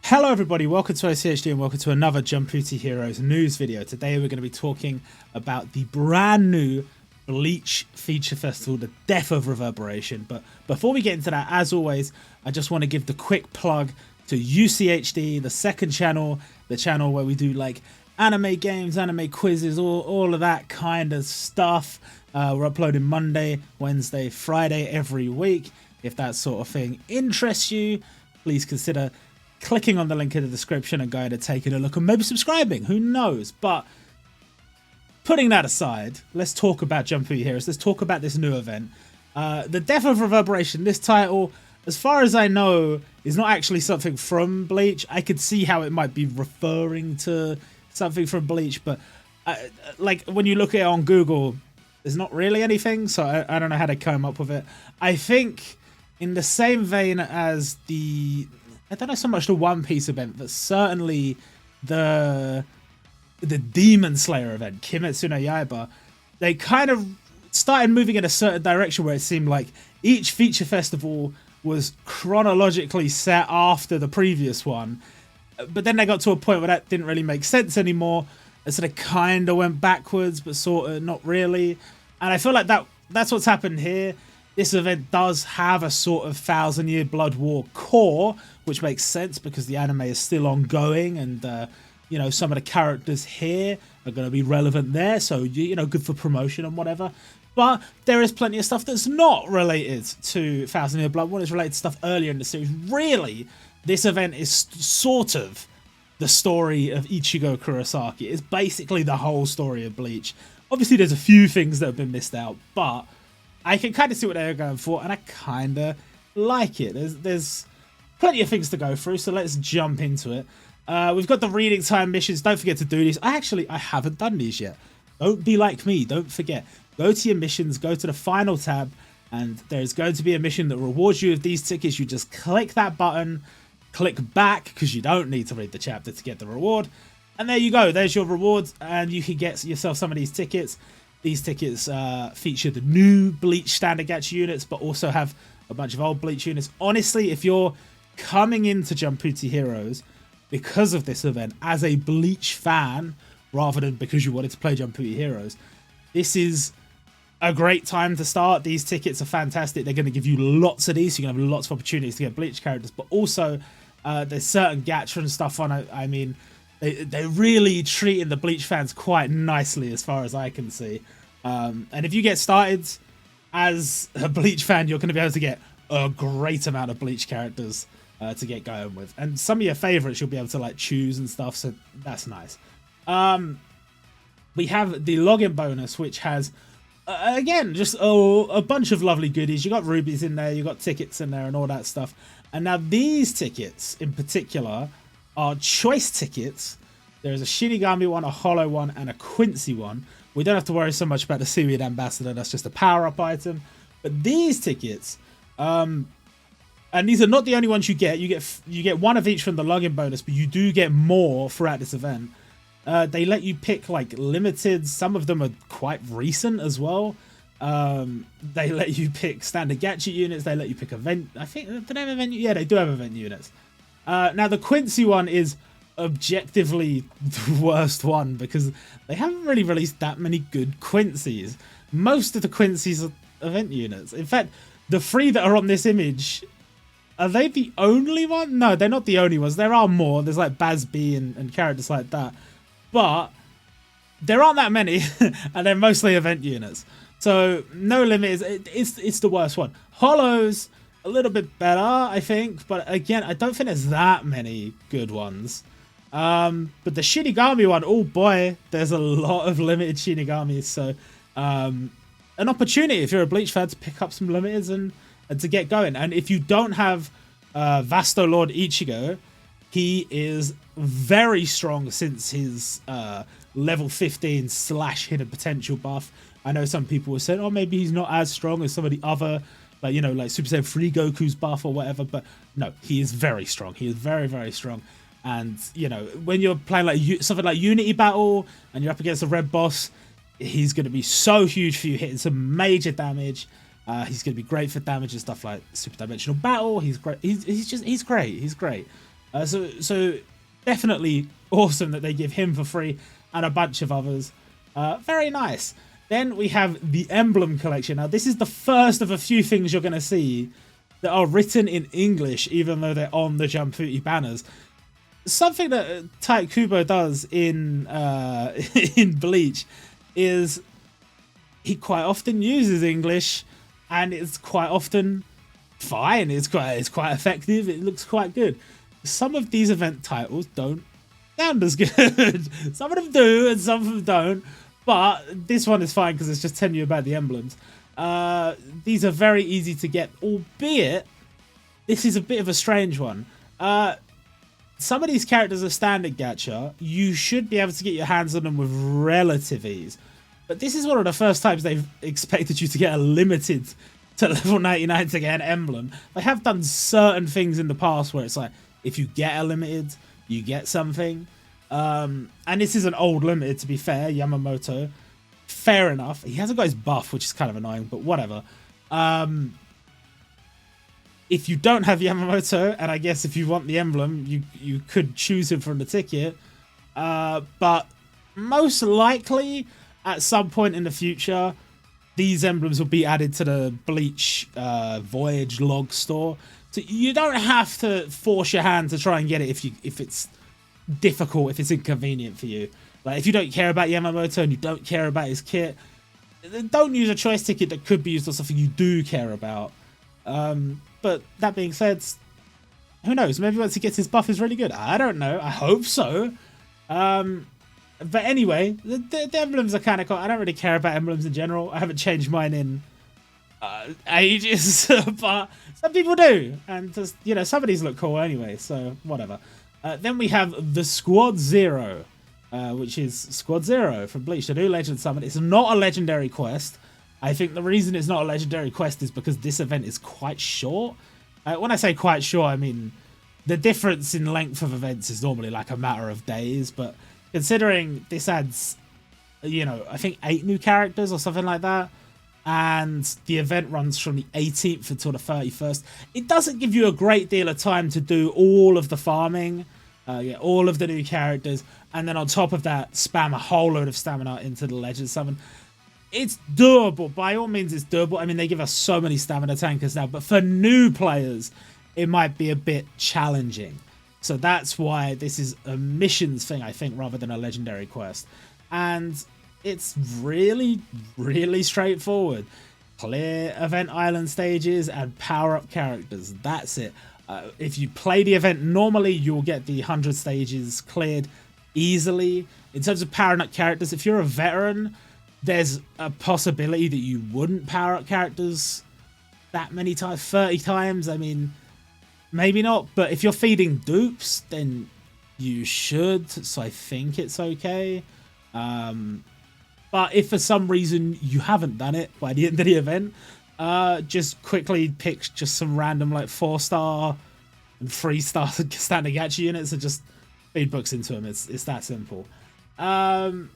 Hello everybody, welcome to OCHD and welcome to another Jumputi Heroes news video. Today we're going to be talking about the brand new Bleach feature festival, the death of Reverberation. But before we get into that, as always, I just want to give the quick plug to UCHD, the second channel, the channel where we do like anime games, anime quizzes, all of that kind of stuff. We're uploading Monday, Wednesday, Friday every week. If that sort of thing interests you, please consider clicking on the link in the description and going to taking a look and maybe subscribing. Who knows? But putting that aside, let's talk about Jumputi Heroes. Let's talk about this new event. The Death of Reverberation, this title, as far as I know, is not actually something from Bleach. I could see how it might be referring to something from Bleach, but like when you look at it on Google, there's not really anything, so I don't know how to come up with it. I think in the same vein as I don't know so much the One Piece event, but certainly the Demon Slayer event, Kimetsu no Yaiba, they kind of started moving in a certain direction where it seemed like each feature festival was chronologically set after the previous one, but then they got to a point where that didn't really make sense anymore, and so they kind of went backwards, but sort of not really. And I feel like that's what's happened here. This event does have a sort of 1,000-year Blood War core, which makes sense because the anime is still ongoing, and you know, some of the characters here are going to be relevant there, so you know, good for promotion and whatever. But there is plenty of stuff that's not related to 1,000-year Blood War. It's related to stuff earlier in the series. Really, this event is sort of the story of Ichigo Kurosaki. It's basically the whole story of Bleach. Obviously, there's a few things that have been missed out, but I can kind of see what they're going for, and I kind of like it. There's plenty of things to go through, so let's jump into it. We've got the reading time missions. Don't forget to do these. I haven't done these yet. Don't be like me. Don't forget. Go to your missions. Go to the final tab, and there's going to be a mission that rewards you with these tickets. You just click that button, click back, because you don't need to read the chapter to get the reward. And there you go. There's your rewards, and you can get yourself some of these tickets. These tickets feature the new Bleach standard gacha units, but also have a bunch of old Bleach units. Honestly, if you're coming into Jumputi Heroes because of this event as a Bleach fan, rather than because you wanted to play Jumputi Heroes, this is a great time to start. These tickets are fantastic. They're going to give you lots of these, so you're going to have lots of opportunities to get Bleach characters, but also there's certain gacha and stuff on it. I mean, they're really treating the Bleach fans quite nicely as far as I can see. And if you get started as a Bleach fan, you're going to be able to get a great amount of Bleach characters to get going with. And some of your favorites you'll be able to like choose and stuff, so that's nice. We have the login bonus, which has, again, just a bunch of lovely goodies. You got rubies in there, you got tickets in there and all that stuff. And now these tickets in particular are choice tickets. There's a Shinigami one, a Hollow one, and a Quincy one. We don't have to worry so much about the Seaweed Ambassador. That's just a power-up item. But these tickets, and these are not the only ones you get. You get one of each from the login bonus, but you do get more throughout this event. They let you pick like limited. Some of them are quite recent as well. They let you pick standard gacha units. They let you pick event. I think, do they have event? Yeah, they do have event units. Now the Quincy one is objectively the worst one because they haven't really released that many good Quincy's. Most of the Quincy's are event units. In fact, the 3 that are on this image, are they the only one? No, they're not the only ones. There are more. There's like Baz B and characters like that, but there aren't that many, and they're mostly event units. So no limit it's the worst one. Hollows a little bit better, I think, but again, I don't think there's that many good ones. But the Shinigami one, oh boy, there's a lot of limited Shinigamis, so an opportunity if you're a Bleach fan to pick up some limiteds and to get going. And if you don't have Vasto Lord Ichigo, he is very strong since his level 15 / hidden potential buff. I know some people were saying, oh, maybe he's not as strong as some of the other, like, you know, like Super Saiyan 3 Goku's buff or whatever, but no, he is very strong. He is very, very strong. And, you know, when you're playing like something like Unity Battle and you're up against a red boss, he's going to be so huge for you, hitting some major damage. He's going to be great for damage and stuff like Super Dimensional Battle. He's great. He's great. He's great. So definitely awesome that they give him for free and a bunch of others. Very nice. Then we have the Emblem collection. Now, this is the first of a few things you're going to see that are written in English, even though they're on the Jumputi banners. Something that Tite Kubo does in in Bleach is he quite often uses English, and it's quite often fine. It's quite effective. It looks quite good. Some of these event titles don't sound as good. Some of them do, and some of them don't. But this one is fine because it's just telling you about the emblems. These are very easy to get, albeit this is a bit of a strange one. Some of these characters are standard gacha. You should be able to get your hands on them with relative ease. But this is one of the first times they've expected you to get a limited to level 99 to get an emblem. They have done certain things in the past where it's like, if you get a limited, you get something. And this is an old limited, to be fair, Yamamoto. Fair enough. He hasn't got his buff, which is kind of annoying, but whatever. If you don't have Yamamoto, and I guess if you want the emblem, you could choose him from the ticket. But most likely, at some point in the future, these emblems will be added to the Bleach Voyage log store. So you don't have to force your hand to try and get it if it's difficult, if it's inconvenient for you. Like, if you don't care about Yamamoto and you don't care about his kit, don't use a choice ticket that could be used on something you do care about. But that being said, who knows? Maybe once he gets his buff is really good. I don't know. I hope so. But anyway, the emblems are kind of cool. I don't really care about emblems in general. I haven't changed mine in ages, but some people do. And just, you know, some of these look cool anyway, so whatever. Then we have the Squad Zero, which is Squad Zero from Bleach, the new Legend Summon. It's not a legendary quest. I think the reason it's not a legendary quest is because this event is quite short. When I say quite short, I mean the difference in length of events is normally like a matter of days, but considering this adds, you know, I think 8 new characters or something like that, and the event runs from the 18th until the 31st, it doesn't give you a great deal of time to do all of the farming, all of the new characters, and then on top of that, spam a whole load of stamina into the Legend Summon. It's doable. By all means, it's doable. I mean, they give us so many stamina tankers now, but for new players, it might be a bit challenging. So that's why this is a missions thing, I think, rather than a legendary quest. And it's really, really straightforward. Clear event island stages and power up characters. That's it. If you play the event normally, you'll get the 100 stages cleared easily. In terms of powering up characters, if you're a veteran, there's a possibility that you wouldn't power up characters that many times, 30 times. I mean, maybe not, but if you're feeding dupes, then you should, so I think it's okay. But if for some reason you haven't done it by the end of the event, just quickly pick just some random like 4-star and 3-star standard gacha units and just feed books into them. It's that simple. And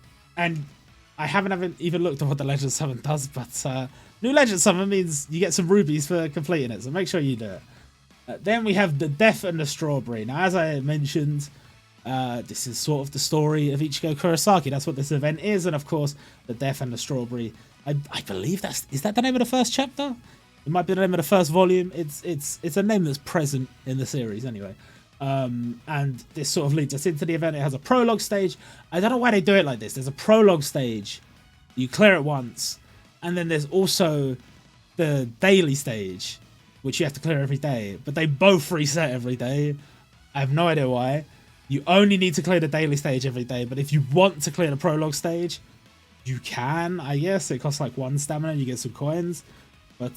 I haven't even looked at what the Legend Summon does, but new Legend Summon means you get some rubies for completing it, so make sure you do it. Then we have the Death and the Strawberry. Now, as I mentioned, this is sort of the story of Ichigo Kurosaki. That's what this event is, and of course, the Death and the Strawberry. I believe is that the name of the first chapter? It might be the name of the first volume. It's a name that's present in the series anyway. And this sort of leads us into the event. It has a prologue stage. I don't know why they do it like this. There's a prologue stage. You clear it once, and then there's also the daily stage, which you have to clear every day, but they both reset every day. I have no idea why. You only need to clear the daily stage every day, but if you want to clear the prologue stage, you can, I guess. It costs like 1 stamina and you get some coins, but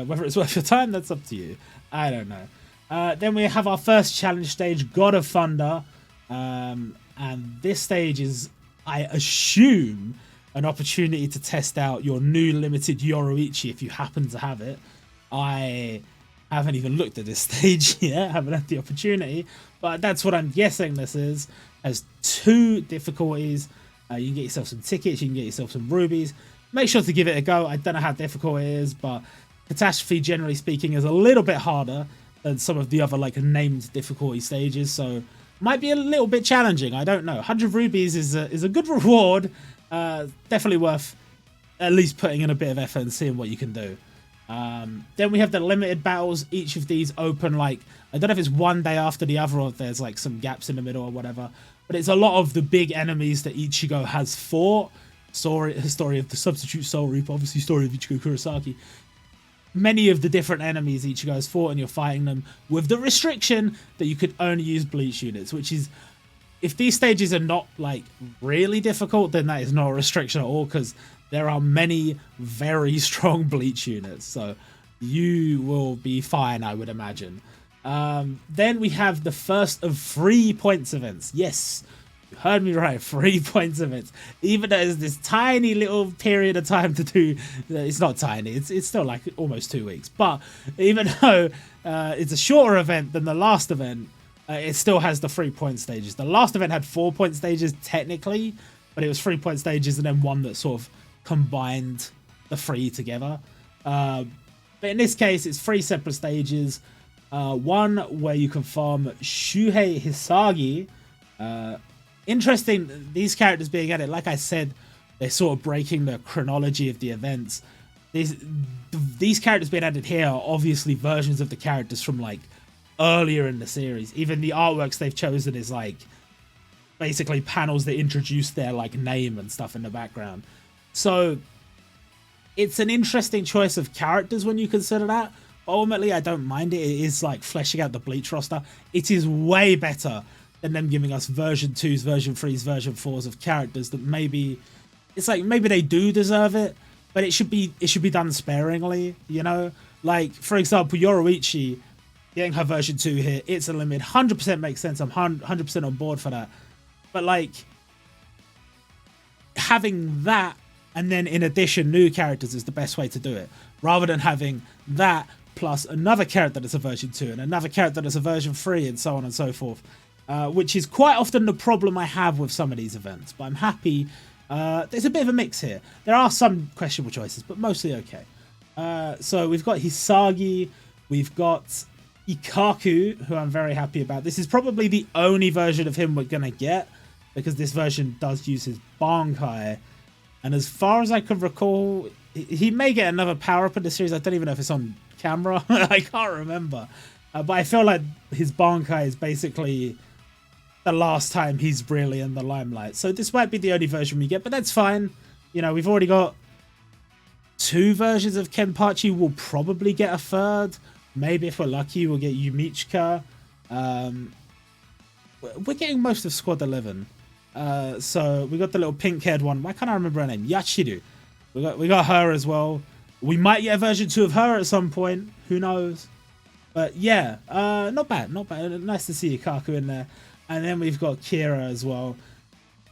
whether it's worth your time, that's up to you. I don't know. Then we have our first challenge stage, God of Thunder, and this stage is, I assume, an opportunity to test out your new limited Yoruichi if you happen to have it. I haven't even looked at this stage yet, haven't had the opportunity, but that's what I'm guessing this is. Has 2 difficulties. You can get yourself some tickets, you can get yourself some rubies. Make sure to give it a go. I don't know how difficult it is, but Catastrophe, generally speaking, is a little bit harder. than some of the other like named difficulty stages, so might be a little bit challenging. I don't know. 100 rubies is a good reward. Definitely worth at least putting in a bit of effort and seeing what you can do. Then we have the limited battles. Each of these open like, I don't know if it's one day after the other or if there's like some gaps in the middle or whatever, but it's a lot of the big enemies that Ichigo has fought. Story of the Substitute Soul Reaper, obviously story of Ichigo Kurosaki. Many of the different enemies Ichigo has fought, and you're fighting them with the restriction that you could only use Bleach units, which is, if these stages are not like really difficult, then that is not a restriction at all, because there are many very strong Bleach units, so you will be fine, I would imagine. Then we have the first of 3 points events. Yes, you heard me right, 3 points events. Even though there's this tiny little period of time to do, it's not tiny, it's still like almost 2 weeks. But even though it's a shorter event than the last event, it still has the 3 point stages. The last event had 4 point stages technically, but it was 3 point stages and then one that sort of combined the 3 together. But in this case, it's 3 separate stages. One where you can farm Shuhei Hisagi. Interesting, these characters being added, like I said, they're sort of breaking the chronology of the events. These characters being added here are obviously versions of the characters from like earlier in the series. Even the artworks they've chosen is like basically panels that introduce their like name and stuff in the background. So it's an interesting choice of characters when you consider that. Ultimately, I don't mind it. It is like fleshing out the Bleach roster. It is way better than them giving us version 2s, version 3s, version 4s of characters that maybe, it's like maybe they do deserve it, but it should be done sparingly, you know? Like, for example, Yoruichi getting her version 2 here, it's a limit, 100% makes sense. I'm 100% on board for that. But like, having that and then in addition new characters is the best way to do it, rather than having that plus another character that's a version 2 and another character that's a version 3 and so on and so forth, which is quite often the problem I have with some of these events. But I'm happy. There's a bit of a mix here. There are some questionable choices, but mostly okay. So we've got Hisagi, we've got Ikaku, who I'm very happy about. This is probably the only version of him we're gonna get, because this version does use his Bankai. And as far as I can recall, he may get another power-up in the series. I don't even know if it's on camera. I can't remember. But I feel like his Bankai is basically the last time he's really in the limelight. So this might be the only version we get, but that's fine. You know, we've already got 2 versions of Kenpachi. We'll probably get a 3rd. Maybe if we're lucky, we'll get Yumichika. We're getting most of Squad 11. So we got the little pink-haired one. Why can't I remember her name? Yachiru. We got her as well. We might get a version 2 of her at some point. Who knows? But yeah, not bad, not bad. Nice to see Ikaku in there. And then we've got Kira as well.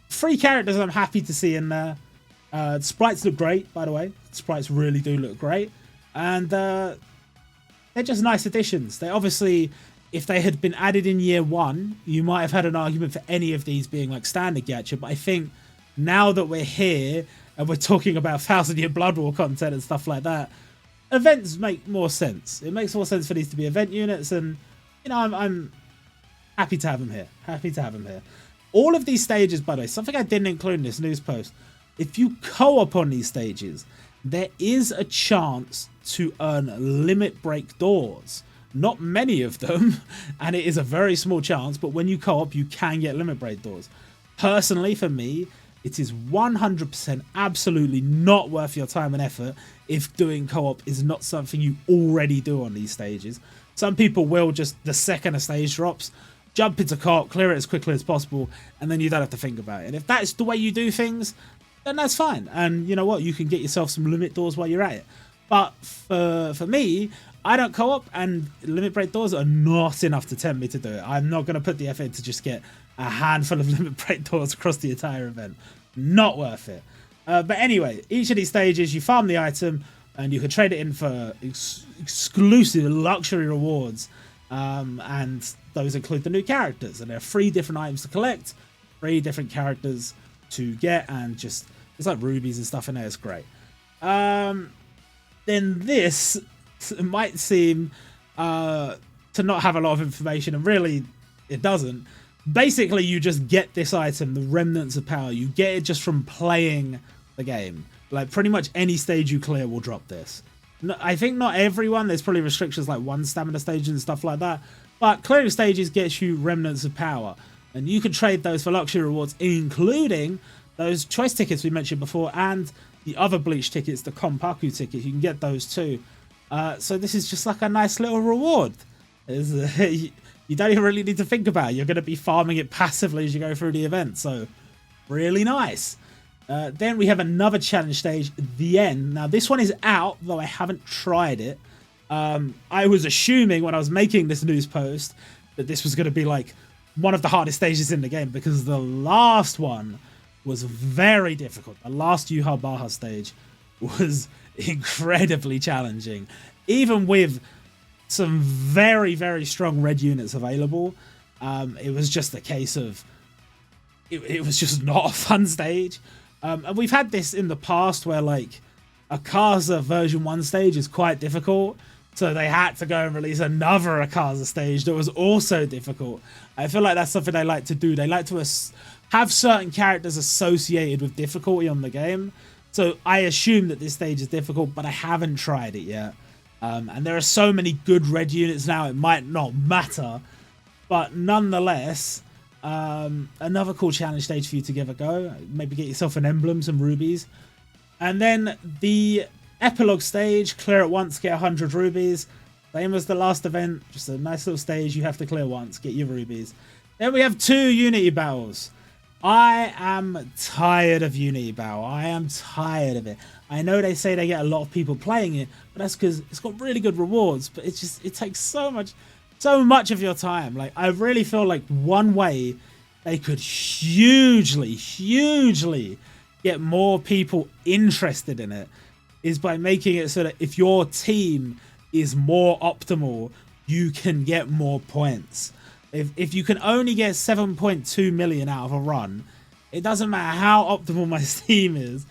3 characters I'm happy to see in there. Sprites look great, by the way. Sprites really do look great. And they're just nice additions. They obviously, if they had been added in year 1, you might have had an argument for any of these being like standard gacha. But I think now that we're here and we're talking about 1000-year Blood War content and stuff like that, events make more sense. It makes more sense for these to be event units, and you know, I'm happy to have them here. Happy to have them here. All of these stages, by the way, something I didn't include in this news post, if you co-op on these stages, there is a chance to earn limit break doors. Not many of them, and it is a very small chance, but when you co-op, you can get limit break doors. Personally, for me, it is 100% absolutely not worth your time and effort if doing co-op is not something you already do on these stages. Some people will just, the second a stage drops, jump into co-op, clear it as quickly as possible, and then you don't have to think about it. And if that's the way you do things, then that's fine. And you know what? You can get yourself some limit doors while you're at it. But for me, I don't co-op, and limit break doors are not enough to tempt me to do it. I'm not going to put the effort to just get a handful of limit break doors across the entire event. Not worth it. But anyway, each of these stages, you farm the item, and you can trade it in for exclusive luxury rewards. And those include the new characters. And there are 3 different items to collect, 3 different characters to get, and just, it's like rubies and stuff in there. It's great. Then this might seem to not have a lot of information, and really it doesn't. Basically, you just get this item, the Remnants of Power. You get it just from playing the game. Like, pretty much any stage you clear will drop this. No, I think not everyone. There's probably restrictions like 1 stamina stage and stuff like that. But clearing stages gets you Remnants of Power. And you can trade those for luxury rewards, including those choice tickets we mentioned before and the other Bleach tickets, the Konpaku tickets. You can get those too. So this is just like a nice little reward. You don't even really need to think about it. You're going to be farming it passively as you go through the event. So really nice. Then we have another challenge stage, The End. Now this one is out, though I haven't tried it. I was assuming when I was making this news post that this was going to be like one of the hardest stages in the game, because the last one was very difficult. The last Yuha Baha stage was incredibly challenging, even with some very, very strong red units available. It was just a case of it was just not a fun stage. And we've had this in the past where like Akaza version 1 stage is quite difficult, so they had to go and release another Akaza stage that was also difficult. I feel like that's something they like to do. They like to have certain characters associated with difficulty on the game. So I assume that this stage is difficult, but I haven't tried it yet. And there are so many good red units now, it might not matter. But nonetheless, another cool challenge stage for you to give a go. Maybe get yourself an Emblem, some rubies. And then the epilogue stage, clear it once, get 100 rubies. Same as the last event, just a nice little stage you have to clear once, get your rubies. Then we have 2 Unity battles. I am tired of Unity Battle. I am tired of it. I know they say they get a lot of people playing it, but that's because it's got really good rewards, but it takes so much of your time. Like, I really feel like one way they could hugely get more people interested in it is by making it so that if your team is more optimal, you can get more points. If you can only get 7.2 million out of a run, it doesn't matter how optimal my team is,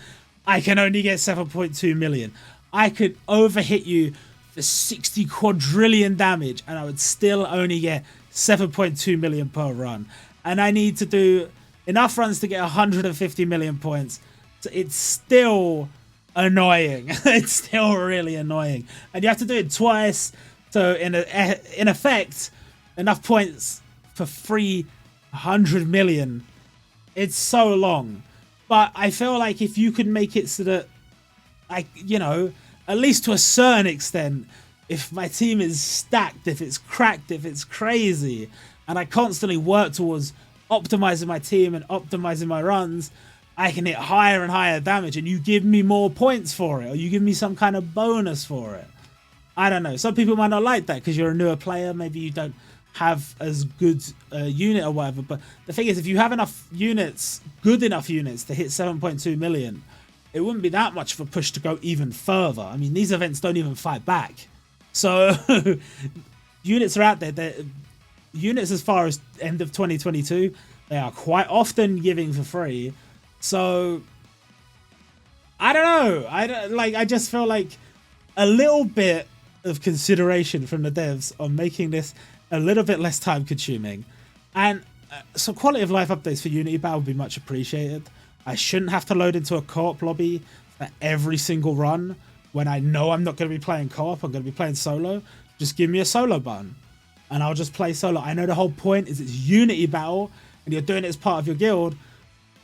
I can only get 7.2 million. I could overhit you for 60 quadrillion damage and I would still only get 7.2 million per run. And I need to do enough runs to get 150 million points. So it's still annoying. It's still really annoying. And you have to do it twice. So in effect, enough points for 300 million. It's so long. But I feel like if you could make it so that, like, you know, at least to a certain extent, if my team is stacked, if it's cracked, if it's crazy, and I constantly work towards optimizing my team and optimizing my runs, I can hit higher and higher damage, and you give me more points for it, or you give me some kind of bonus for it. I don't know. Some people might not like that because you're a newer player. Maybe you don't have as good a unit or whatever. But the thing is, if you have enough units, good enough units to hit 7.2 million, it wouldn't be that much of a push to go even further. I mean, these events don't even fight back. So units are out there. Units as far as end of 2022, they are quite often giving for free. So I don't know. I just feel like a little bit of consideration from the devs on making this a little bit less time consuming, and so quality of life updates for Unity Battle would be much appreciated. I shouldn't have to load into a co-op lobby for every single run when I know I'm not going to be playing co-op. I'm going to be playing solo. Just give me a solo button and I'll just play solo. I know the whole point is it's Unity Battle and you're doing it as part of your guild,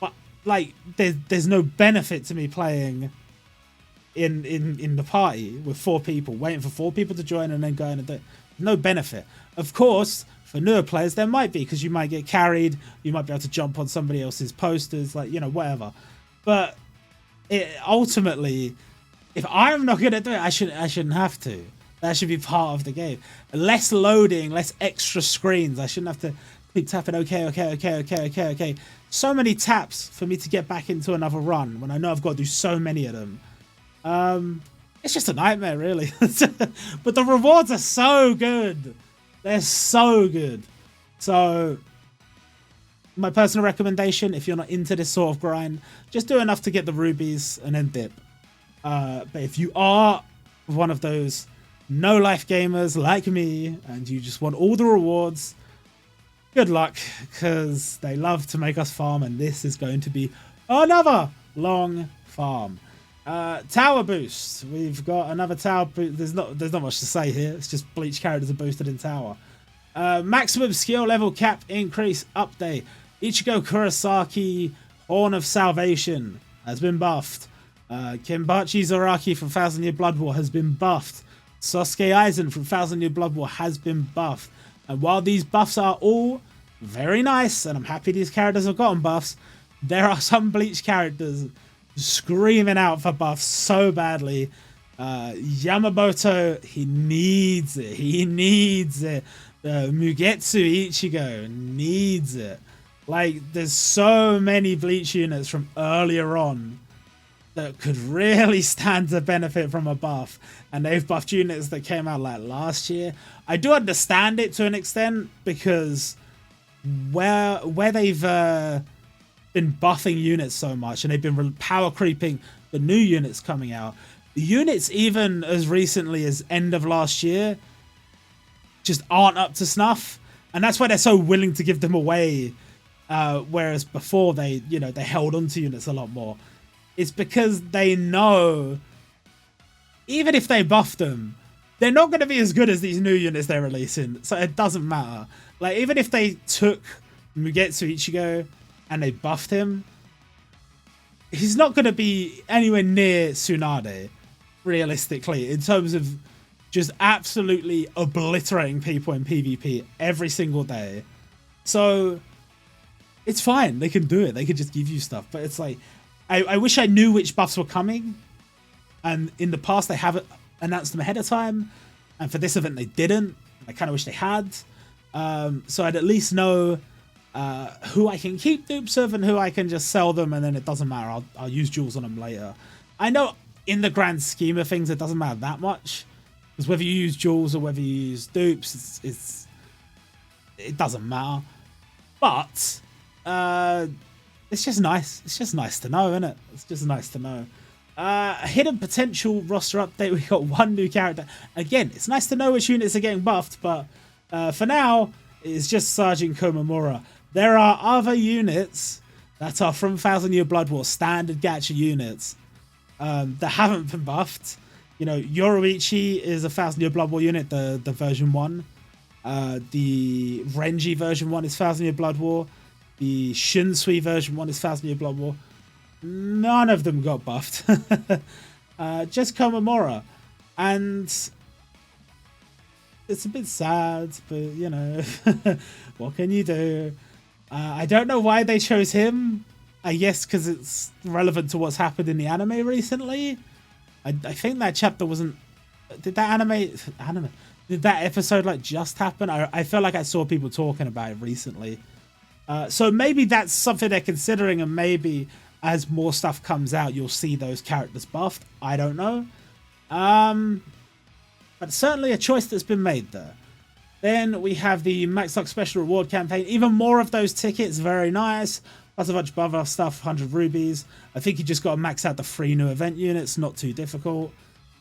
but like there's no benefit to me playing in the party with 4 people, waiting for 4 people to join and then going and do it. No benefit. Of course, for newer players, there might be, because you might get carried, you might be able to jump on somebody else's posters, like, you know, whatever. But ultimately, if I'm not going to do it, I shouldn't have to. That should be part of the game. Less loading, less extra screens. I shouldn't have to keep tapping, okay. So many taps for me to get back into another run when I know I've got to do so many of them. It's just a nightmare, really. But the rewards are so good. They're so good. So my personal recommendation, if you're not into this sort of grind, just do enough to get the rubies and then dip. But if you are one of those no life gamers like me and you just want all the rewards, good luck, because they love to make us farm, and this is going to be another long farm. Tower boost. We've got another tower boost. There's not much to say here. It's just Bleach characters are boosted in tower. Maximum skill level cap increase update. Ichigo Kurosaki Horn of Salvation has been buffed. Kenpachi Zaraki from 1000 Year Blood War has been buffed. Sasuke Aizen from 1000 Year Blood War has been buffed. And while these buffs are all very nice, and I'm happy these characters have gotten buffs, there are some Bleach characters screaming out for buffs so badly. Yamamoto, he needs it. He needs it. Mugetsu Ichigo needs it. Like, there's so many Bleach units from earlier on that could really stand to benefit from a buff, and they've buffed units that came out like last year. I do understand it to an extent, because where they've been buffing units so much and they've been power creeping the new units coming out, the units even as recently as end of last year just aren't up to snuff, and that's why they're so willing to give them away, whereas before they held onto units a lot more. It's because they know even if they buff them, they're not going to be as good as these new units they're releasing. So it doesn't matter. Like, even if they took Mugetsu Ichigo and they buffed him, he's not going to be anywhere near Tsunade, realistically, in terms of just absolutely obliterating people in PvP every single day. So it's fine. They can do it. They can just give you stuff. But it's like, I wish I knew which buffs were coming, and in the past they haven't announced them ahead of time, and for this event they didn't. I kind of wish they had, so I'd at least know who I can keep dupes of and who I can just sell them, and then it doesn't matter. I'll use jewels on them later. I know in the grand scheme of things it doesn't matter that much, because whether you use jewels or whether you use dupes, it doesn't matter. But it's just nice. It's just nice to know, isn't it? It's just nice to know. Hidden potential roster update. We got one new character. Again, it's nice to know which units are getting buffed, but for now, it's just Sergeant Komamura. There are other units that are from 1000 Year Blood War, standard gacha units, that haven't been buffed. You know, Yoruichi is a 1000 Year Blood War unit, the version 1. The Renji version 1 is 1000 Year Blood War. The Shunsui version 1 is 1000 Year Blood War. None of them got buffed. Just Komamura. And it's a bit sad, but you know, what can you do? I don't know why they chose him. I guess because it's relevant to what's happened in the anime recently. I think that chapter wasn't... Did that Did that episode like just happen? I feel like I saw people talking about it recently. So maybe that's something they're considering, and maybe as more stuff comes out, you'll see those characters buffed. I don't know. But certainly a choice that's been made there. Then we have the Max Luck Special Reward Campaign. Even more of those tickets, very nice. Plus a bunch of other stuff, 100 rubies. I think you just got to max out the 3 new event units, not too difficult.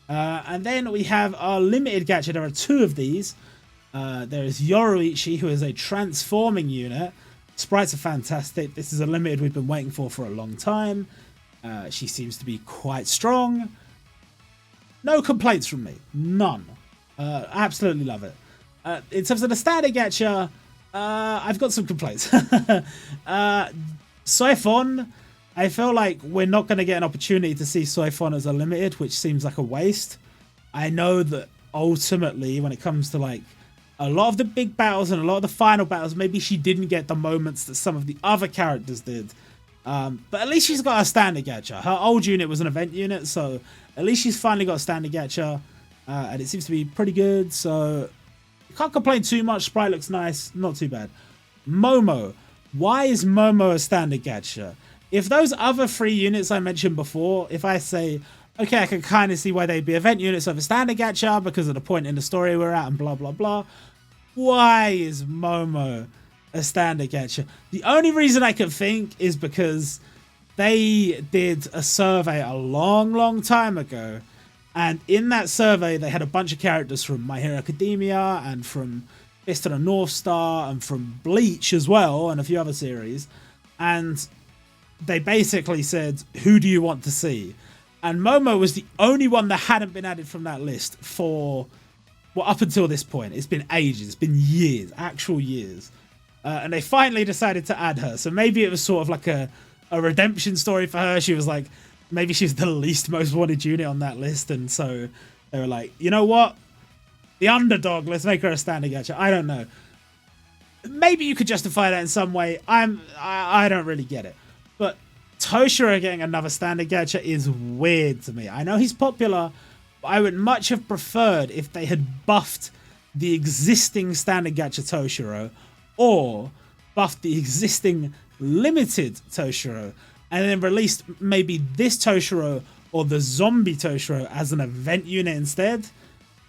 And then we have our limited gacha. There are 2 of these. There is Yoruichi, who is a transforming unit. Sprites are fantastic. This is a limited we've been waiting for a long time. She seems to be quite strong. No complaints from me. None. Absolutely love it. In terms of the standard gacha, I've got some complaints. Soifon, I feel like we're not going to get an opportunity to see Soifon as a limited, which seems like a waste. I know that ultimately, when it comes to like a lot of the big battles and a lot of the final battles, maybe she didn't get the moments that some of the other characters did. But at least she's got a standard gacha. Her old unit was an event unit, so at least she's finally got a standard gacha. And it seems to be pretty good, so can't complain too much. Sprite looks nice, not too bad. Momo. Why is Momo a standard gacha? If those other 3 units I mentioned before, if I say, okay, I can kind of see why they'd be event units over standard gacha because of the point in the story we're at and blah, blah, blah. Why is Momo a standard gacha? The only reason I can think is because they did a survey a long, long time ago, And in that survey, they had a bunch of characters from My Hero Academia and from Fist of the North Star and from Bleach as well, and a few other series. And they basically said, who do you want to see? And Momo was the only one that hadn't been added from that list for, well, up until this point. It's been ages. It's been years, actual years. And they finally decided to add her. So maybe it was sort of like a redemption story for her. She was like, maybe she's the least most wanted unit on that list. And so they were like, you know what? The underdog, let's make her a standing gacha. I don't know. Maybe you could justify that in some way. I don't really get it. But Toshiro getting another standing gacha is weird to me. I know he's popular, but I would much have preferred if they had buffed the existing standing gacha Toshiro, or buffed the existing limited Toshiro, and then released maybe this Toshiro or the zombie Toshiro as an event unit instead.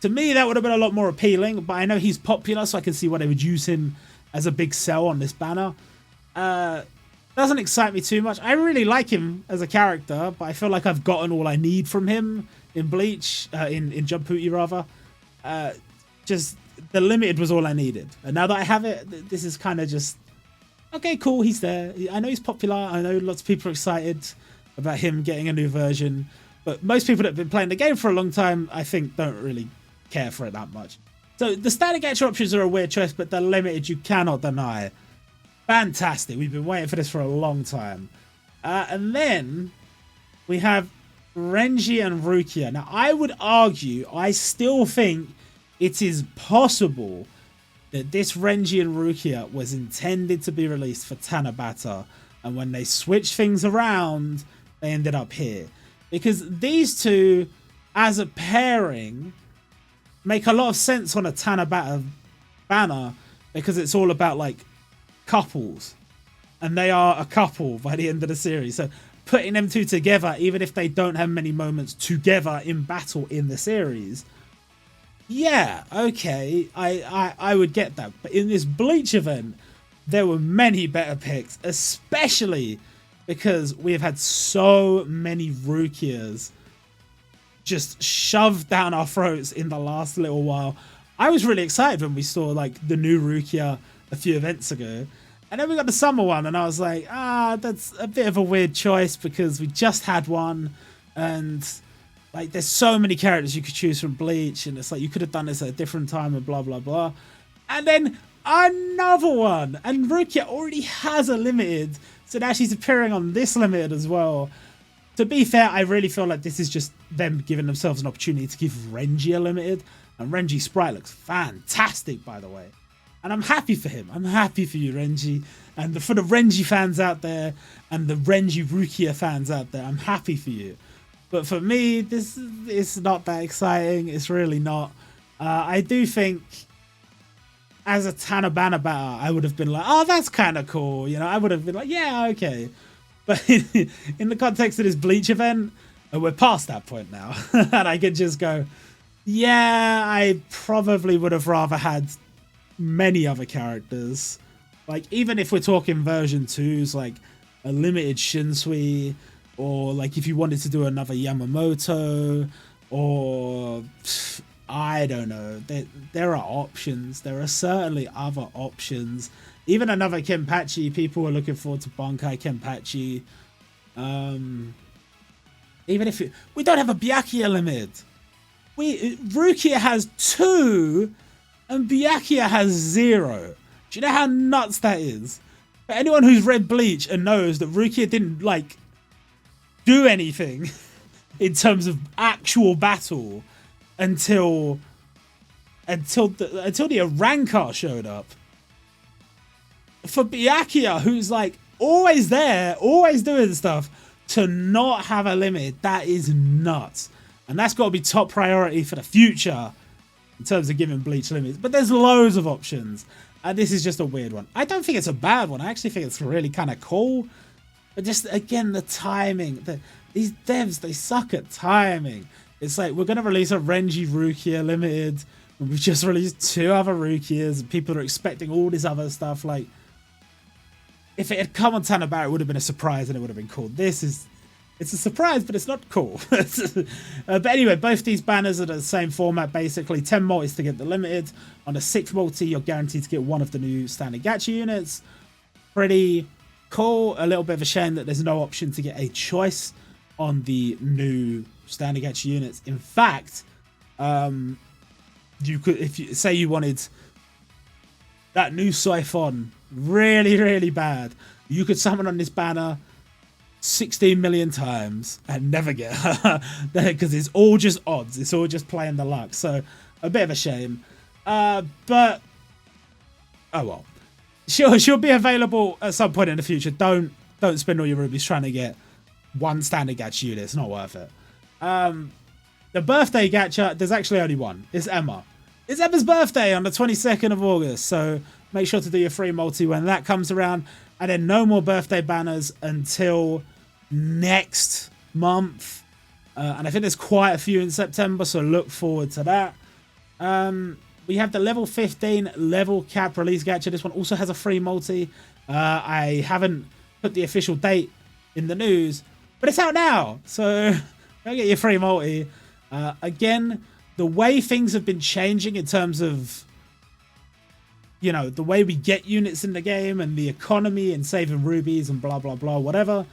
To me, that would have been a lot more appealing, but I know he's popular, so I can see why they would use him as a big sell on this banner. Doesn't excite me too much. I really like him as a character, but I feel like I've gotten all I need from him in Bleach, in Jumputi rather. Just the limited was all I needed, and now that I have it, this is kind of just okay, cool. He's there. I know he's popular. I know lots of people are excited about him getting a new version, but most people that have been playing the game for a long time, I think, don't really care for it that much. So the standard gacha options are a weird choice, but the limited you cannot deny. Fantastic. We've been waiting for this for a long time. And then we have Renji and Rukia. Now, I would argue, I still think it is possible that this Renji and Rukia was intended to be released for Tanabata, and when they switched things around, they ended up here. Because these two, as a pairing, make a lot of sense on a Tanabata banner, because it's all about, like, couples. And they are a couple by the end of the series. So putting them two together, even if they don't have many moments together in battle in the series, yeah, okay, I would get that. But in this Bleach event, there were many better picks, especially because we have had so many Rukias just shoved down our throats in the last little while. I was really excited when we saw like the new Rukia a few events ago. And then we got the summer one, and I was like, that's a bit of a weird choice because we just had one, and like there's so many characters you could choose from Bleach, and it's like you could have done this at a different time and blah blah blah. And then another one, and Rukia already has a limited, so now she's appearing on this limited as well. To be fair, I really feel like this is just them giving themselves an opportunity to give Renji a limited, and Renji's sprite looks fantastic, by the way. And I'm happy for him. I'm happy for you, Renji. And for the Renji fans out there and the Renji Rukia fans out there, I'm happy for you. But for me, this is not that exciting. It's really not. I do think as a Tanabana batter, I would have been like, oh, that's kind of cool. You know, I would have been like, yeah, okay. But in the context of this Bleach event, we're past that point now. And I could just go, yeah, I probably would have rather had many other characters. Like, even if we're talking version 2s, like a limited Shinsui, or like if you wanted to do another Yamamoto, or I don't know, there are options. There are certainly other options. Even another Kenpachi. People are looking forward to Bankai Kenpachi. Even if we don't have a Byakuya limit. Rukia has 2 and Byakuya has 0. Do you know how nuts that is? For anyone who's read Bleach and knows that Rukia didn't like do anything in terms of actual battle until the Arrancar showed up. For Byakuya, who's like always there, always doing stuff, to not have a limit, that is nuts. And that's got to be top priority for the future in terms of giving Bleach limits. But there's loads of options. And this is just a weird one. I don't think it's a bad one. I actually think it's really kind of cool. But just, again, the timing. These devs, they suck at timing. It's like, we're going to release a Renji Rukia limited. And we've just released 2 other Rukias. And people are expecting all this other stuff. Like, if it had come on Tanabara, it would have been a surprise and it would have been cool. This It's a surprise, but it's not cool. But anyway, both these banners are the same format, basically. 10 multis to get the limited. On the 6th multi, you're guaranteed to get one of the new standard gacha units. Pretty cool. A little bit of a shame that there's no option to get a choice on the new standard gacha units. In fact, you could, if you say you wanted that new Siphon really, really bad, you could summon on this banner 16 million times and never get her because it's all just odds. It's all just playing the luck. So a bit of a shame. But oh well. She'll be available at some point in the future. Don't spend all your rubies trying to get one standard gacha unit. It's not worth it. The birthday gacha, there's actually only one. It's Emma. It's Emma's birthday on the 22nd of August. So make sure to do your free multi when that comes around. And then no more birthday banners until next month. And I think there's quite a few in September, so look forward to that. We have the level 15 level cap release gacha. This one also has a free multi. I haven't put the official date in the news, but it's out now. So go get your free multi. Again, the way things have been changing in terms of, you know, the way we get units in the game and the economy and saving rubies and blah, blah, blah, whatever.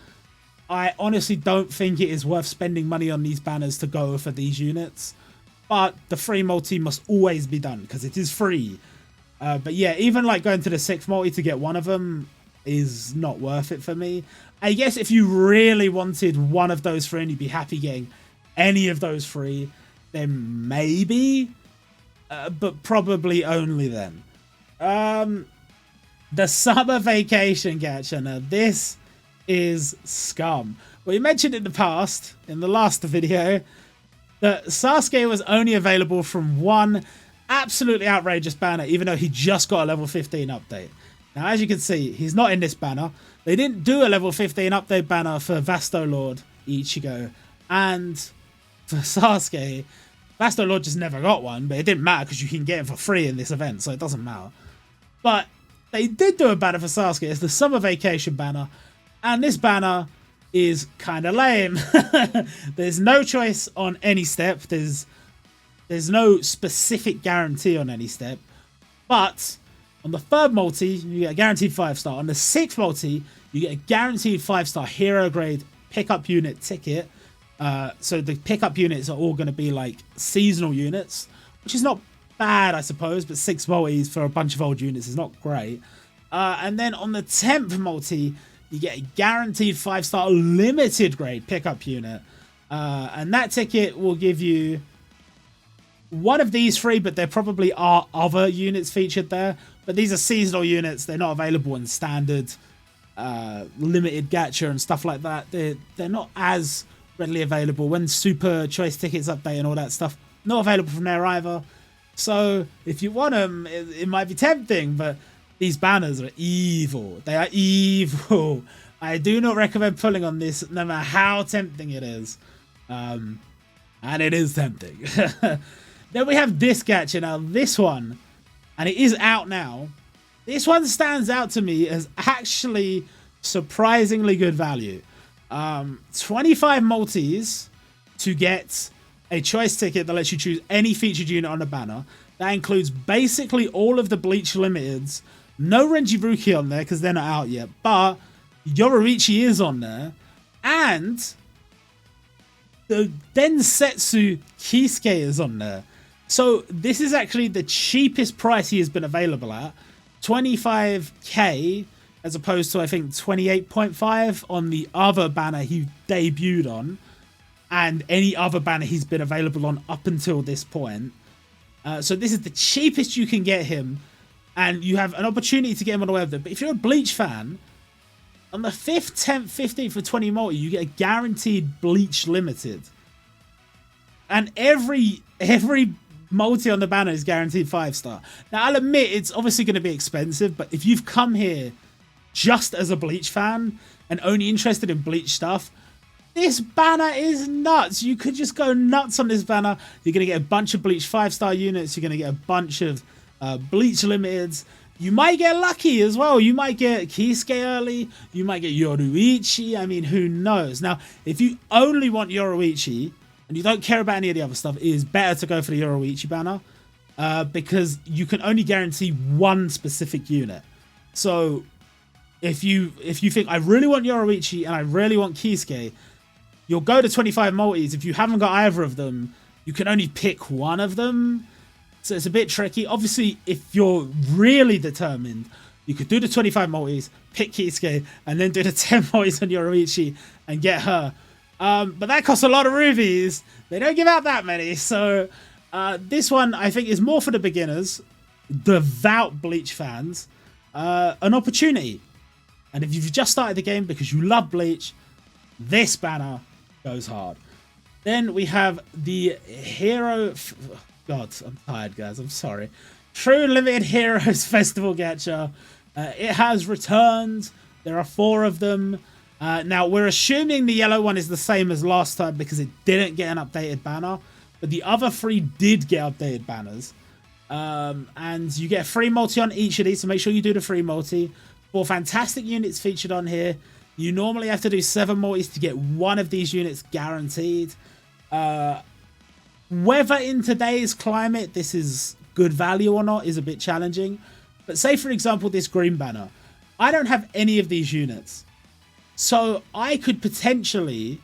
I honestly don't think it is worth spending money on these banners to go for these units. But the free multi must always be done because it is free. But yeah, even like going to the 6th multi to get one of them is not worth it for me. I guess if you really wanted one of those free and you'd be happy getting any of those free, then maybe. But probably only then. The summer vacation gacha. Now this is scum. We mentioned in the past, in the last video, that Sasuke was only available from one absolutely outrageous banner, even though he just got a level 15 update. Now, as you can see, he's not in this banner. They didn't do a level 15 update banner for Vasto Lord Ichigo, and for Sasuke, Vasto Lord just never got one, but it didn't matter because you can get it for free in this event, so it doesn't matter. But they did do a banner for Sasuke. It's the summer vacation banner, and this banner is kind of lame. There's no choice on any step. There's no specific guarantee on any step. But on the 3rd multi, you get a guaranteed 5-star. On the 6th multi, you get a guaranteed 5-star hero grade pickup unit ticket. So the pickup units are all going to be like seasonal units, which is not bad, I suppose, but 6 multis for a bunch of old units is not great. And then on the 10th multi, you get a guaranteed 5-star limited grade pickup unit. And that ticket will give you one of these free, but there probably are other units featured there. But these are seasonal units. They're not available in standard limited gacha and stuff like that. They're not as readily available. When super choice tickets update and all that stuff, not available from there either. So if you want them, it might be tempting, but these banners are evil. They are evil. I do not recommend pulling on this, no matter how tempting it is. And it is tempting. Then we have this gacha. Now this one, and it is out now, this one stands out to me as actually surprisingly good value. 25 multis to get a choice ticket that lets you choose any featured unit on the banner. That includes basically all of the Bleach limiteds. No Renji Ruki on there because they're not out yet, but Yoruichi is on there. And the Densetsu Kisuke is on there. So this is actually the cheapest price he has been available at. 25k as opposed to, I think, 28.5 on the other banner he debuted on. And any other banner he's been available on up until this point. So this is the cheapest you can get him. And you have an opportunity to get him on the web. But if you're a Bleach fan, on the 5th, 10th, 15th for 20 multi, you get a guaranteed Bleach limited. And every multi on the banner is guaranteed 5-star. Now, I'll admit, it's obviously going to be expensive. But if you've come here just as a Bleach fan and only interested in Bleach stuff, this banner is nuts. You could just go nuts on this banner. You're going to get a bunch of Bleach 5-star units. You're going to get a bunch of Bleach limiteds. You might get lucky as well. You might get Kisuke early. You might get Yoruichi. I mean, who knows? Now, if you only want Yoruichi and you don't care about any of the other stuff, it is better to go for the Yoruichi banner because you can only guarantee one specific unit. So if you think I really want Yoruichi and I really want Kisuke, you'll go to 25 multis. If you haven't got either of them, you can only pick one of them. So it's a bit tricky. Obviously, if you're really determined, you could do the 25 multis, pick Kisuke, and then do the 10 multis on Yoruichi and get her. But that costs a lot of rubies. They don't give out that many. So this one, I think, is more for the beginners, devout Bleach fans, an opportunity. And if you've just started the game because you love Bleach, this banner goes hard. Then we have the Hero... God, I'm tired, guys. I'm sorry. True Limited Heroes Festival Gacha. It has returned. There are 4 of them. Now, we're assuming the yellow one is the same as last time because it didn't get an updated banner. But the other 3 did get updated banners. And you get a free multi on each of these, so make sure you do the free multi. 4 fantastic units featured on here. You normally have to do 7 multis to get one of these units guaranteed. Whether in today's climate this is good value or not is a bit challenging. But say, for example, this green banner. I don't have any of these units. So I could potentially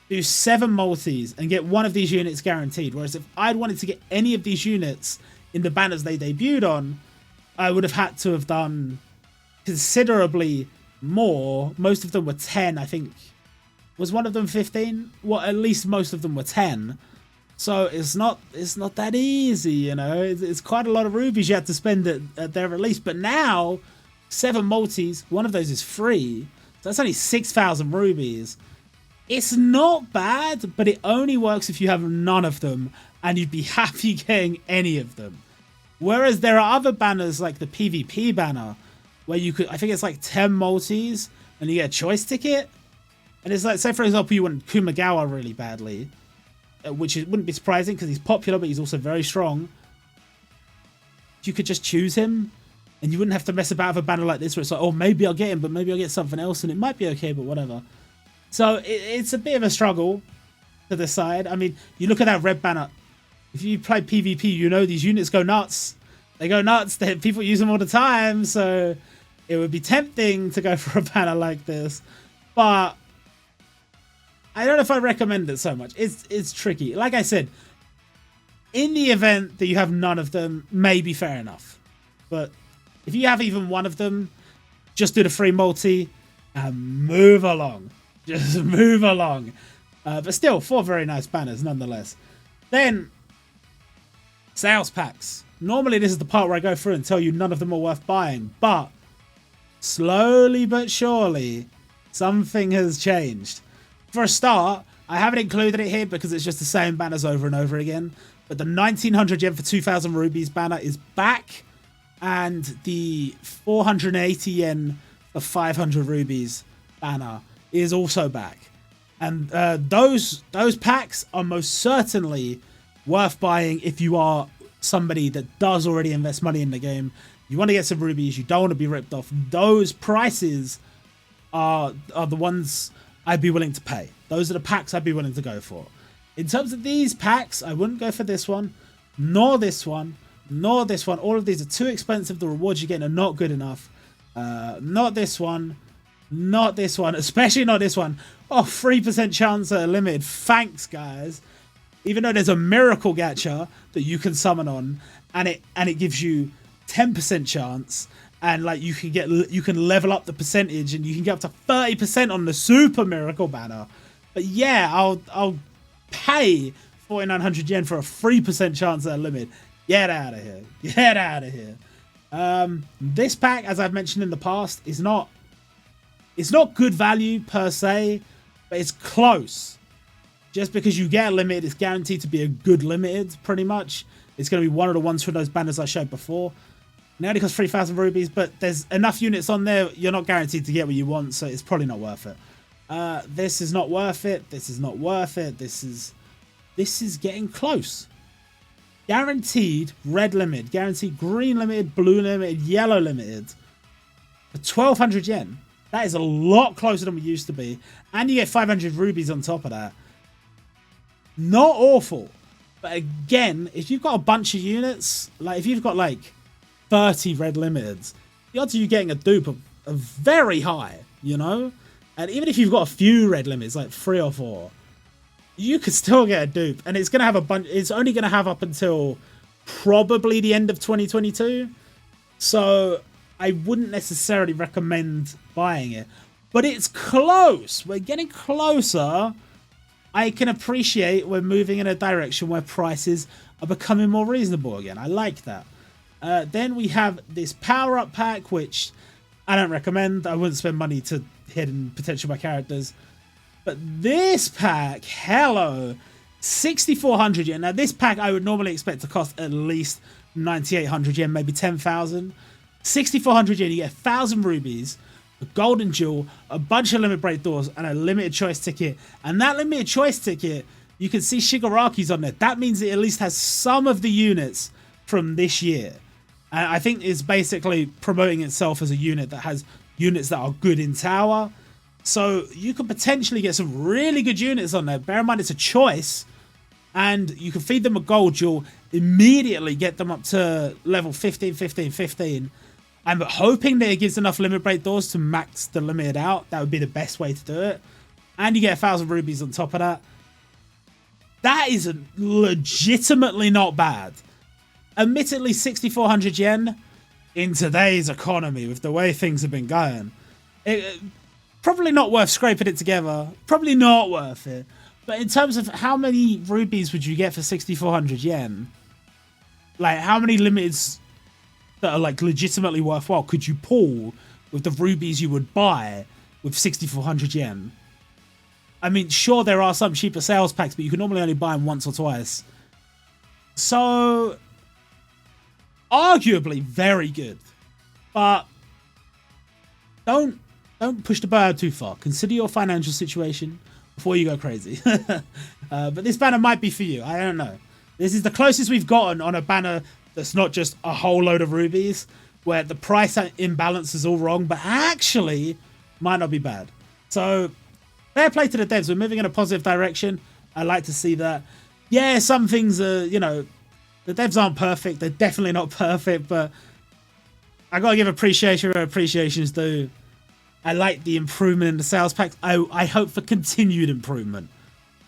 do 7 multis and get one of these units guaranteed. Whereas if I'd wanted to get any of these units in the banners they debuted on, I would have had to have done considerably more. Most of them were 10, I think. Was one of them 15? Well, at least most of them were 10. So it's not that easy, you know. It's quite a lot of rubies you have to spend at their release. But now, 7 multis, one of those is free. So that's only 6,000 rubies. It's not bad, but it only works if you have none of them, and you'd be happy getting any of them. Whereas there are other banners like the PvP banner, where you could, I think it's like 10 multis, and you get a choice ticket. And it's like, say for example, you want Kumagawa really badly, which wouldn't be surprising because he's popular, but he's also very strong. You could just choose him, and you wouldn't have to mess about with a banner like this where it's like, oh, maybe I'll get him, but maybe I'll get something else, and it might be okay, but whatever. So it's a bit of a struggle to decide. I mean, you look at that red banner. If you play PvP, you know these units go nuts. They go nuts. People use them all the time, so it would be tempting to go for a banner like this. But I don't know if I recommend it so much. It's tricky. Like I said, in the event that you have none of them, maybe fair enough. But if you have even one of them, just do the free multi and move along. Just move along. But still, 4 very nice banners nonetheless. Then, sales packs. Normally this is the part where I go through and tell you none of them are worth buying. But slowly but surely, something has changed. For a start, I haven't included it here because it's just the same banners over and over again. But the 1900 yen for 2000 rubies banner is back. And the 480 yen for 500 rubies banner is also back. And those packs are most certainly worth buying if you are somebody that does already invest money in the game. You want to get some rubies. You don't want to be ripped off. Those prices are the ones I'd be willing to pay. Those are the packs I'd be willing to go for. In terms of these packs, I wouldn't go for this one, nor this one, nor this one. All of these are too expensive. The rewards you're getting are not good enough. Not this one, not this one, especially not this one. Oh, 3% chance at a limited. Thanks, guys. Even though there's a miracle gacha that you can summon on, and it gives you 10% chance. And like you can level up the percentage, and you can get up to 30% on the super miracle banner. But yeah, I'll pay 4,900 yen for a 3% chance at a limit. Get out of here! Get out of here! This pack, as I've mentioned in the past, it's not good value per se, but it's close. Just because you get a limited, it's guaranteed to be a good limited. Pretty much, it's going to be one of the ones from those banners I showed before. It only costs 3,000 rubies, but there's enough units on there, you're not guaranteed to get what you want, so it's probably not worth it. This is not worth it. This is not worth it. This is getting close. guaranteed red limited, guaranteed green limited, blue limited, yellow limited for 1,200 yen. That is a lot closer than we used to be. And you get 500 rubies on top of that. Not awful. But again, if you've got a bunch of units, like if you've got like 30 red limiteds, the odds of you getting a dupe are very high, you know? And even if you've got a few red limits, like 3 or 4, you could still get a dupe. And it's going to have a bunch, it's only going to have up until probably the end of 2022. So I wouldn't necessarily recommend buying it. But it's close. We're getting closer. I can appreciate we're moving in a direction where prices are becoming more reasonable again. I like that. Then we have this power-up pack, which I don't recommend. I wouldn't spend money to hidden potential my characters. But this pack, hello, 6,400 yen. Now, this pack I would normally expect to cost at least 9,800 yen, maybe 10,000. 6,400 yen, you get 1,000 rubies, a golden jewel, a bunch of limit break doors, and a limited choice ticket. And that limited choice ticket, you can see Shigaraki's on there. That means it at least has some of the units from this year. And I think it's basically promoting itself as a unit that has units that are good in tower. So you could potentially get some really good units on there. Bear in mind, it's a choice. And you can feed them a gold jewel, immediately get them up to level 15, 15, 15. I'm hoping that it gives enough limit break doors to max the limited out. That would be the best way to do it. And you get 1,000 rubies on top of that. That is legitimately not bad. Admittedly, 6,400 yen in today's economy with the way things have been going. Probably not worth scraping it together. Probably not worth it. But in terms of how many rubies would you get for 6,400 yen? Like, how many limiteds that are like legitimately worthwhile could you pull with the rubies you would buy with 6,400 yen? I mean, sure, there are some cheaper sales packs, but you can normally only buy them once or twice. So, arguably very good. But don't push the bar too far. Consider your financial situation before you go crazy. But this banner might be for you. I don't know. This is the closest we've gotten on a banner that's not just a whole load of rubies, where the price imbalance is all wrong, but actually might not be bad. So fair play to the devs. We're moving in a positive direction. I like to see that. Yeah, some things are, you know, the devs aren't perfect. They're definitely not perfect, but I gotta give appreciation where appreciation's due. I like the improvement in the sales packs. I hope for continued improvement.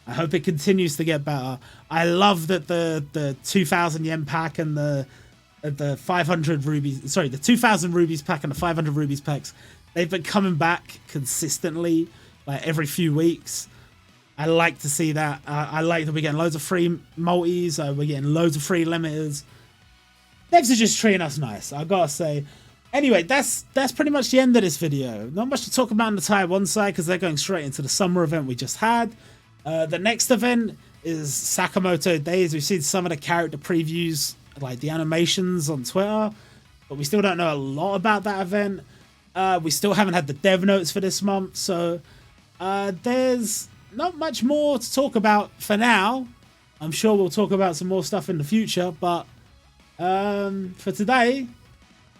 I hope it continues to get better. I love that the 2,000 yen pack and the 500 rubies, sorry, the 2,000 rubies pack and the 500 rubies packs, they've been coming back consistently, like every few weeks. I like to see that. I like that we're getting loads of free multis. We're getting loads of free limiters. Devs are just treating us nice, I gotta say. Anyway, that's pretty much the end of this video. Not much to talk about on the Taiwan side because they're going straight into the summer event we just had. The next event is Sakamoto Days. We've seen some of the character previews, like the animations on Twitter, but we still don't know a lot about that event. We still haven't had the dev notes for this month, so there's not much more to talk about for now. I'm sure we'll talk about some more stuff in the future, but for today,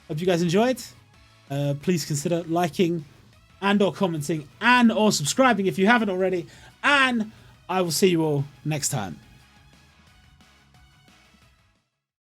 hope you guys enjoyed. Please consider liking and or commenting and or subscribing if you haven't already, and I will see you all next time.